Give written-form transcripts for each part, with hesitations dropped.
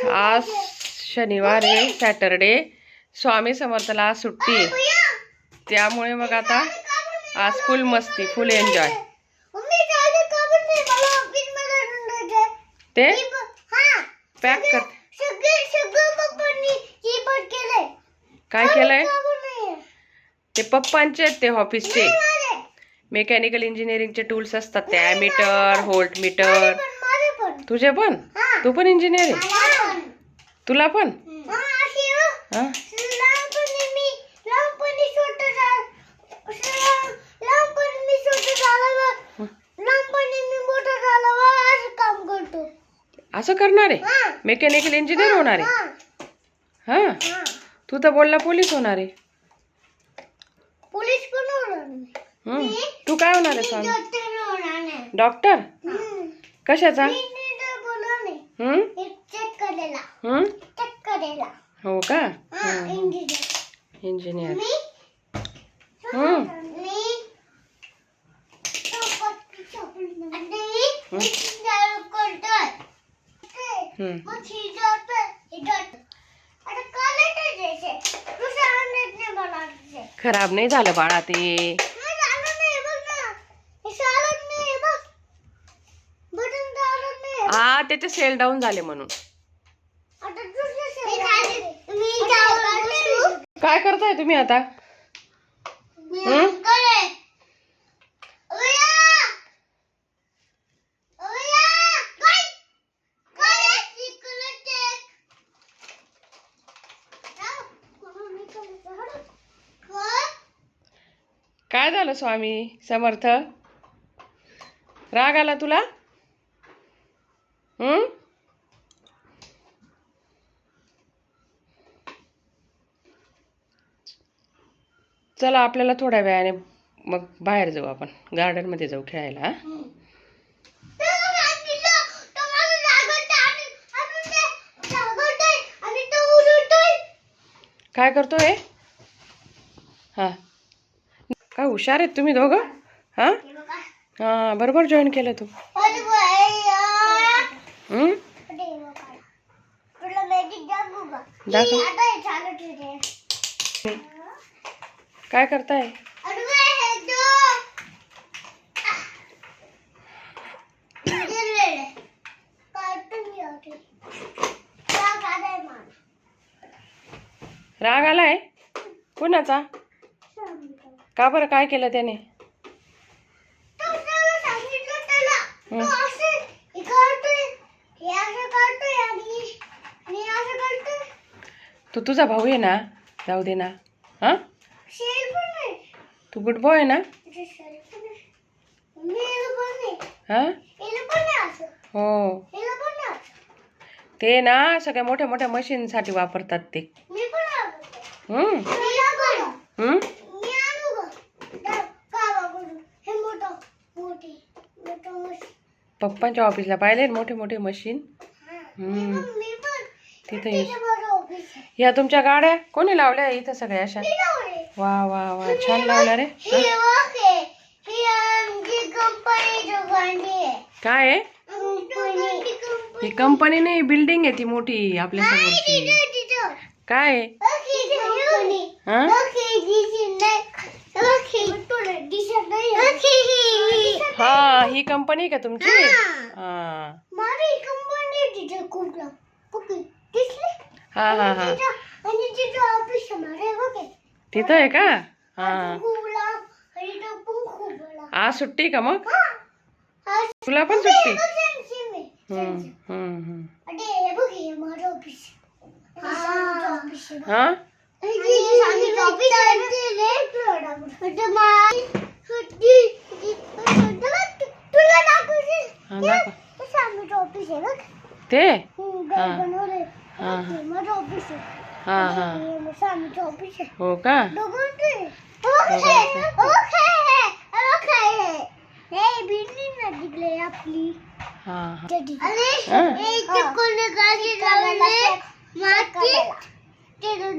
आज शनिवार आहे, सॅटरडे. स्वामी समर्थला आज सुट्टी आहे, त्यामुळे मग आता आज फुल मस्ती, फुल एन्जॉय. ते पॅक कर. काय केलंय? ते पप्पांचे ते ऑफिसचे मेकॅनिकल इंजिनिअरिंगचे टूल्स असतात, ते ॲमीटर, व्होल्ट मीटर. तुझे पण? तू पण इंजिनियर आहे? तुला पण? असं करणार आहे? मेकॅनिकल इंजिनियर होणार आहे? हा, तू तर बोलला पोलीस होणार आहे. पोलीस पण होणार. तू काय होणार आहे स्वामी? डॉक्टर? कशाचा? हो का? इंजिनियर. खराब नाही झालं बाळा ते. हा, त्याचे सेल डाऊन झाले म्हणून. काय करताय तुम्ही आता? काय झालं स्वामी समर्थ? राग आला तुला? चला, आपल्याला थोड्या वेळाने मग बाहेर जाऊ, आपण गार्डन मध्ये जाऊ खेळायला. काय करतोय? हा, काय हुशार आहेत तुम्ही दोघं. हा हा, बरोबर जॉईन केलं तू. काय करताय? राग आलाय कोणाचा? का बरं, काय केलं त्याने? तू तुझा भाऊ आहे ना, जाऊ दे ना. हा, तू गुड बॉय आहे ना. हा, हो. ते ना सगळ्या मोठ्या मोठ्या मशीन साठी वापरतात ते. पप्पांच्या ऑफिसला पाहिले मोठे मोठे मशीन. तिथे या तुमच्या गाड्या कोणी लावल्या इथं सगळ्या अशा? वा वा वा, छान लावल्या रे. काय आहे ही? कंपनी नाही, बिल्डिंग आहे ती मोठी आपल्या समोरची. काय आहे? हा, ही कंपनी का तुमची? हा हा हा, तिथं आहे का? हा, आज सुट्टी का मग? तुला पण सुट्टी? हा, ते हा हा, हो का? आपली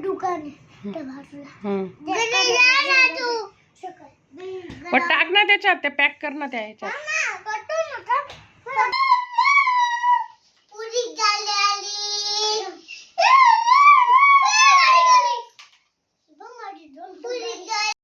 दुकान टाक ना त्याच्यात, ते पॅक कर ना त्या ह्याच्यात.